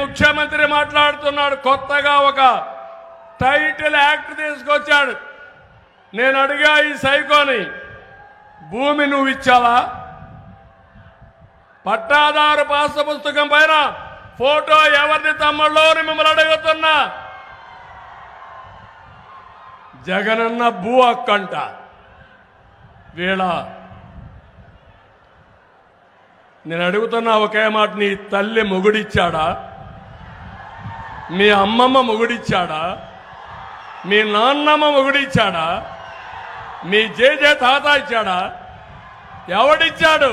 ముఖ్యమంత్రి మాట్లాడుతున్నాడు, కొత్తగా ఒక టైటిల్ యాక్ట్ తీసుకొచ్చాడు. నేను అడిగా ఈ సైకోని, భూమి నువ్వు ఇచ్చావా? పట్టాదారు పాస్ పుస్తకం పైన ఫోటో ఎవరిది తమ్ముళ్ళు అని మిమ్మల్ని అడుగుతున్నా. జగనన్న భూ హక్కంట. వీళ్ళ నేను అడుగుతున్నా ఒకే మాట, నీ తల్లి మొగుడిచ్చాడా? మీ అమ్మమ్మ మొగుడిచ్చాడా? మీ నాన్నమ్మ మొగుడిచ్చాడా? మీ జేజే తాత ఇచ్చాడా? ఎవడిచ్చాడు?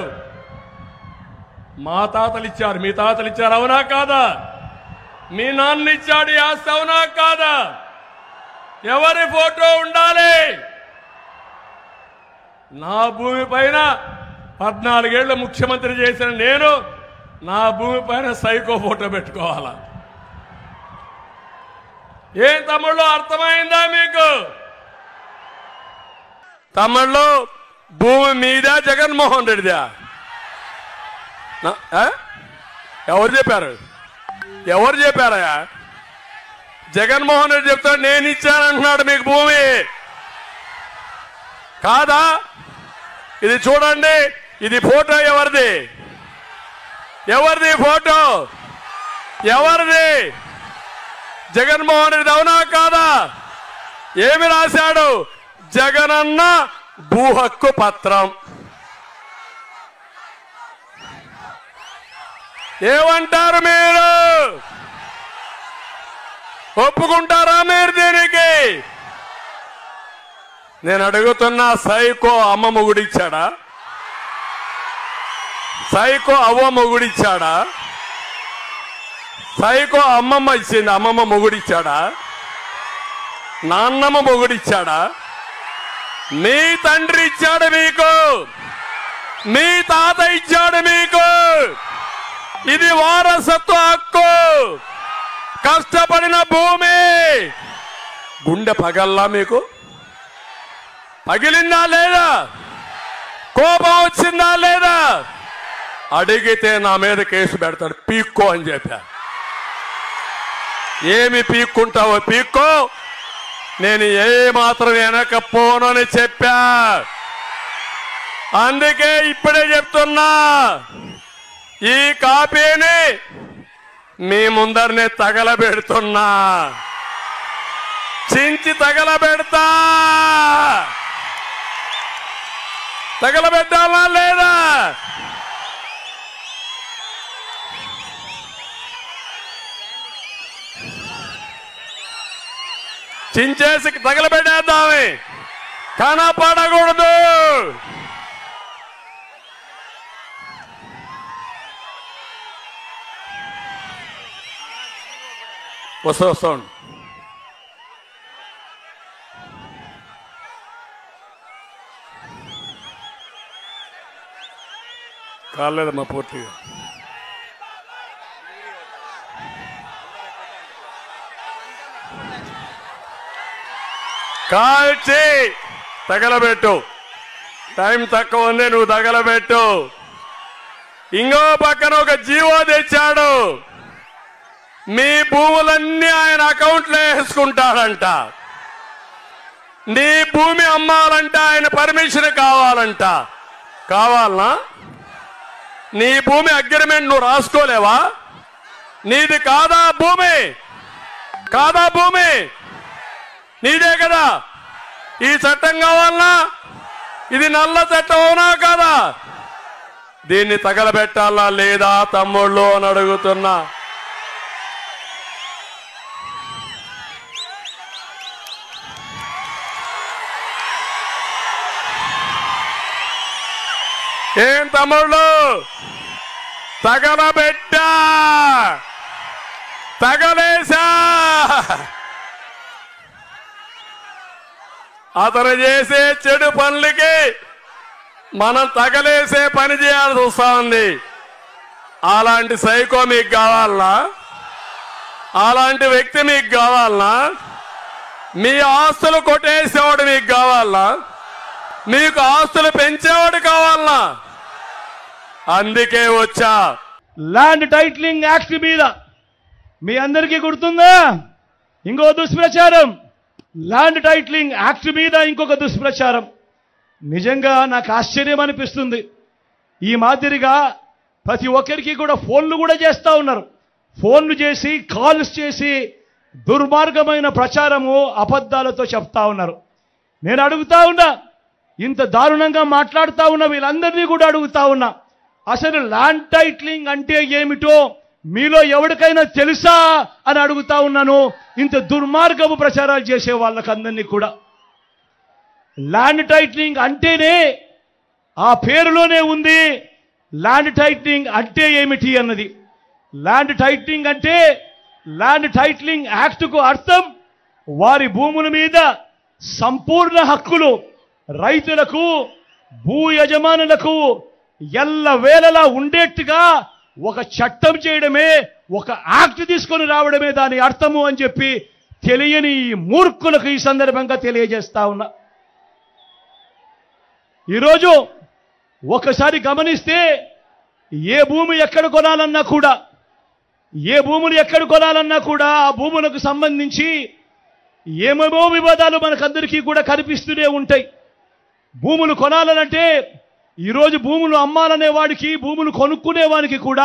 మా తాతలు ఇచ్చారు, మీ తాతలు ఇచ్చారు, అవునా కాదా? మీ నాన్న ఇచ్చాడు ఈ ఆస్తి, అవునా కాదా? ఎవరి ఫోటో ఉండాలి? నా భూమి పైన 14 ఏళ్లు ముఖ్యమంత్రి చేసిన నేను నా భూమి పైన సైకో ఫోటో పెట్టుకోవాలా? ఏం తమ్ముళ్ళు, అర్థమైందా మీకు? తమ్ముళ్ళు, భూమి మీద జగన్మోహన్ రెడ్డిదా? ఎవరు చెప్పారు? ఎవరు చెప్పారయ్యా? జగన్మోహన్ రెడ్డి చెప్తాడు నేను ఇచ్చానంటున్నాడు మీకు భూమి. కాదా? ఇది చూడండి, ఇది ఫోటో ఎవరిది? ఎవరిది ఫోటో? ఎవరిది? జగన్మోహన్ రెడ్డి, అవునా కాదా? ఏమి రాశాడు? జగనన్న భూ హక్కు పత్రం. ఏమంటారు మీరు? ఒప్పుకుంటారా మీరు దీనికి? నేను అడుగుతున్నా, సైకో అమ్మ మొగుడిచ్చాడా? సైకో అవ్వ మొగుడిచ్చాడా? సైకో అమ్మమ్మ ఇచ్చింది, అమ్మమ్మ మొగుడిచ్చాడా? నాన్నమ్మ మొగుడిచ్చాడా? మీ తండ్రి ఇచ్చాడు మీకు, మీ తాత ఇచ్చాడు మీకు. ఇది వారసత్వ హక్కు. కష్టపడిన భూమి. గుండె పగల్లా మీకు? పగిలిందా లేదా? కోపం వచ్చిందా లేదా? అడిగితే నా మీద కేసు పెడతాడు, పీక్కో అని చెప్పా. ఏమి పీక్కుంటావో పీక్కో, నేను ఏ మాత్రం వెనకపోనని చెప్పా. అందుకే ఇప్పుడే చెప్తున్నా, ఈ కాపీని మీ ముందరనే తగలబెడుతున్నా, చించి తగలబెడతా. తగలబెట్టాలా లేదా? చించేసి తగలబెట్టేద్దామే, కనపడకూడదు. వస్తాను. కాలేదమ్మా పూర్తిగా. కాల్చి తగలబెట్టు. టైం తక్కువ ఉంది, నువ్వు తగలబెట్టు. ఇంకో పక్కన ఒక జీవో తెచ్చాడు, మీ భూములన్నీ ఆయన అకౌంట్లో వేసుకుంటాడంట. నీ భూమి అమ్మాలంట ఆయన పర్మిషన్ కావాలంట. కావాలనా? నీ భూమి అగ్రిమెంట్ నువ్వు రాసుకోలేవా? నీది కాదా భూమి? కాదా భూమి? నీదే కదా. ఈ చట్టం కావాలనా? ఇది నల్ల చట్టం, అవునా కాదా? దీన్ని తగలబెట్టాలా లేదా తమ్ముళ్ళు అని అడుగుతున్నా. ఏం తమ్ముళ్ళు, తగలబెట్టా, తగలేసా. అతను చేసే చెడు పనులకి మనం తగలేసే పని చేయాల్సి వస్తా ఉంది. అలాంటి సైకో మీకు కావాలనా? అలాంటి వ్యక్తి మీకు కావాలనా? మీ ఆస్తులు కొట్టేసేవాడు మీకు కావాలనా? మీకు ఆస్తులు పెంచేవాడు కావాలనా? అందుకే వచ్చా. ల్యాండ్ టైటిలింగ్ యాక్ట్ మీద మీ అందరికీ గుర్తుందా? ఇంకో దుష్ప్రచారం, ల్యాండ్ టైటిలింగ్ యాక్ట్ మీద ఇంకొక దుష్ప్రచారం. నిజంగా నాకు ఆశ్చర్యం అనిపిస్తుంది. ఈ మాదిరిగా ప్రతి ఒక్కరికి కూడా ఫోన్లు కూడా చేస్తూ ఉన్నారు. ఫోన్లు చేసి కాల్స్ చేసి దుర్మార్గమైన ప్రచారము అబద్ధాలతో చెప్తా ఉన్నారు. నేను అడుగుతా ఉన్నా, ఇంత దారుణంగా మాట్లాడుతూ ఉన్న వీళ్ళందరినీ కూడా అడుగుతా ఉన్నా, అసలు ల్యాండ్ టైటిలింగ్ అంటే ఏమిటో మీలో ఎవరికైనా తెలుసా అని అడుగుతా ఉన్నాను. ఇంత దుర్మార్గపు ప్రచారాలు చేసే వాళ్ళకందరినీ కూడా. ల్యాండ్ టైటిలింగ్ అంటేనే ఆ పేరులోనే ఉంది ల్యాండ్ టైటిలింగ్ అంటే ఏమిటి అన్నది. ల్యాండ్ టైటిలింగ్ అంటే, ల్యాండ్ టైటిలింగ్ యాక్ట్కు అర్థం వారి భూముల మీద సంపూర్ణ హక్కులు రైతులకు, భూ యజమానులకు ఎల్లవేళలా ఉండేట్టుగా ఒక చట్టం చేయడమే, ఒక యాక్ట్ తీసుకొని రావడమే దాని అర్థము అని చెప్పి తెలియని ఈ మూర్ఖులకు ఈ సందర్భంగా తెలియజేస్తా ఉన్నా. ఈరోజు ఒకసారి గమనిస్తే ఏ భూమి ఎక్కడ కొనాలన్నా కూడా, ఏ భూములు ఎక్కడ కొనాలన్నా కూడా ఆ భూములకు సంబంధించి ఏమేమో వివాదాలు మనకందరికీ కూడా కనిపిస్తూనే ఉంటాయి. భూములు కొనాలనంటే ఈరోజు భూములు అమ్మాలనే వాడికి, భూములు కొనుక్కునే వాడికి కూడా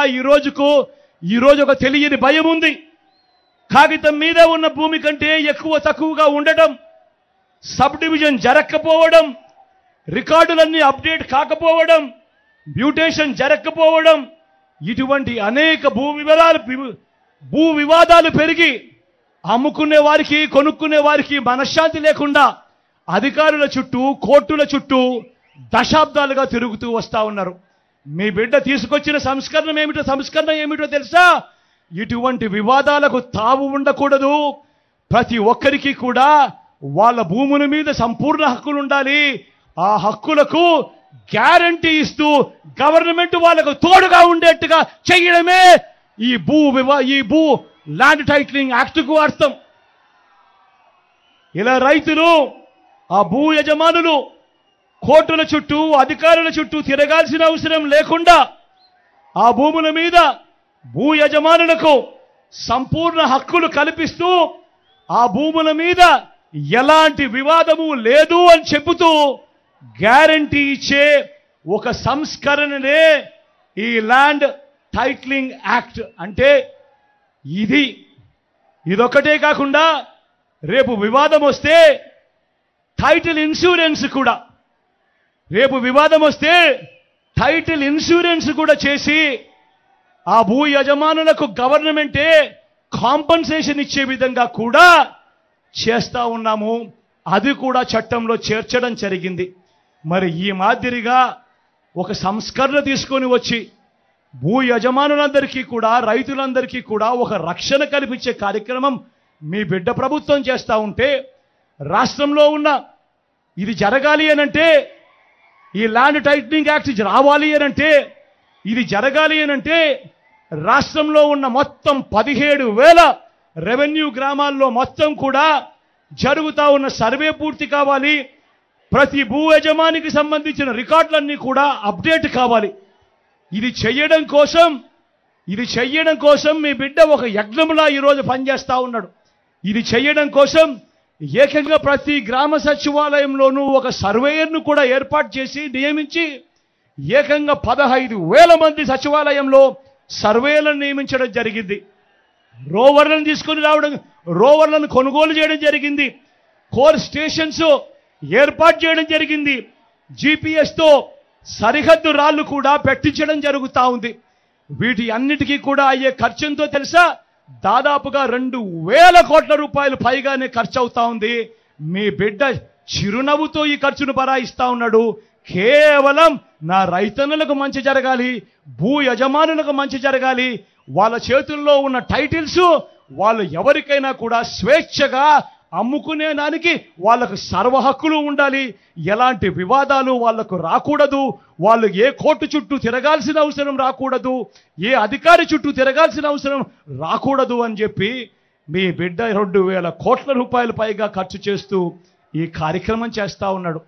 ఈరోజు ఒక తెలియని భయం ఉంది. కాగితం మీద ఉన్న భూమి కంటే ఎక్కువ తక్కువగా ఉండటం, సబ్ డివిజన్ జరగకపోవడం, రికార్డులన్నీ అప్డేట్ కాకపోవడం, మ్యూటేషన్ జరగకపోవడం, ఇటువంటి అనేక భూ వివాదాలు పెరిగి అమ్ముకునే వారికి, కొనుక్కునే వారికి మనశ్శాంతి లేకుండా అధికారుల చుట్టూ, కోర్టుల చుట్టూ దశాబ్దాలుగా తిరుగుతూ వస్తా ఉన్నారు. మీ బిడ్డ తీసుకొచ్చిన సంస్కరణ ఏమిటో తెలుసా? ఇటువంటి వివాదాలకు తావు ఉండకూడదు. ప్రతి ఒక్కరికి కూడా వాళ్ళ భూముల మీద సంపూర్ణ హక్కులు ఉండాలి. ఆ హక్కులకు గ్యారంటీ ఇస్తూ గవర్నమెంట్ వాళ్ళకు తోడుగా ఉండేట్టుగా చేయడమే ఈ భూ ల్యాండ్ టైటిలింగ్ యాక్ట్కు అర్థం. ఇలా రైతులు, ఆ భూ యజమానులు కోర్టుల చుట్టూ, అధికారుల చుట్టూ తిరగాల్సిన అవసరం లేకుండా ఆ భూముల మీద భూ యజమానులకు సంపూర్ణ హక్కులు కల్పిస్తూ ఆ భూముల మీద ఎలాంటి వివాదము లేదు అని చెబుతూ గ్యారంటీ ఇచ్చే ఒక సంస్కరణనే ఈ ల్యాండ్ టైటిలింగ్ యాక్ట్. అంటే ఇదొక్కటే కాకుండా రేపు వివాదం వస్తే టైటిల్ ఇన్సూరెన్స్ కూడా, రేపు వివాదం వస్తే టైటిల్ ఇన్సూరెన్స్ కూడా చేసి ఆ భూ యజమానులకు గవర్నమెంటే కాంపన్సేషన్ ఇచ్చే విధంగా కూడా చేస్తా ఉన్నాము. అది కూడా చట్టంలో చేర్చడం జరిగింది. మరి ఈ మాదిరిగా ఒక సంస్కరణ తీసుకొని వచ్చి భూ యజమానులందరికీ కూడా, రైతులందరికీ కూడా ఒక రక్షణ కల్పించే కార్యక్రమం మీ బిడ్డ ప్రభుత్వం చేస్తూ ఉంటే, రాష్ట్రంలో ఉన్న ఇది జరగాలి అనంటే, ఈ ల్యాండ్ టైటిలింగ్ యాక్ట్ రావాలి అనంటే, ఇది జరగాలి అనంటే రాష్ట్రంలో ఉన్న మొత్తం 17,000 రెవెన్యూ గ్రామాల్లో మొత్తం కూడా జరుగుతూ ఉన్న సర్వే పూర్తి కావాలి. ప్రతి భూ యజమానికి సంబంధించిన రికార్డులన్నీ కూడా అప్డేట్ కావాలి. ఇది చెయ్యడం కోసం మీ బిడ్డ ఒక యజ్ఞంలా ఈరోజు పనిచేస్తూ ఉన్నాడు. ఇది చెయ్యడం కోసం ఏకంగా ప్రతి గ్రామ సచివాలయంలోనూ ఒక సర్వేయర్ను కూడా ఏర్పాటు చేసి నియమించి ఏకంగా 15,000 మంది సచివాలయంలో సర్వేలను నియమించడం జరిగింది. రోవర్లను తీసుకొని రావడం, రోవర్లను కొనుగోలు చేయడం జరిగింది. కోర్ స్టేషన్స్ ఏర్పాటు చేయడం జరిగింది. జీపీఎస్తో సరిహద్దు రాళ్లు కూడా పెట్టించడం జరుగుతూ ఉంది. వీటి అన్నిటికీ కూడా అయ్యే ఖర్చు ఎంతో తెలుసా? దాదాపుగా 2,000 కోట్ల రూపాయలు పైగానే ఖర్చు అవుతా ఉంది. మీ బిడ్డ చిరునవ్వుతో ఈ ఖర్చును భరాయిస్తా ఉన్నాడు. కేవలం నా రైతన్నులకు మంచి జరగాలి, భూ యజమానులకు మంచి జరగాలి, వాళ్ళ చేతుల్లో ఉన్న టైటిల్స్ వాళ్ళు ఎవరికైనా కూడా స్వేచ్ఛగా అమ్ముకునే దానికి వాళ్ళకు సర్వ హక్కులు ఉండాలి. ఎలాంటి వివాదాలు వాళ్లకు రాకూడదు. వాళ్ళు ఏ కోర్టు చుట్టూ తిరగాల్సిన అవసరం రాకూడదు, ఏ అధికారి చుట్టూ తిరగాల్సిన అవసరం రాకూడదు అని చెప్పి మీ బిడ్డ 2,000 కోట్ల రూపాయలు పైగా ఖర్చు చేస్తూ ఈ కార్యక్రమం చేస్తా ఉన్నాడు.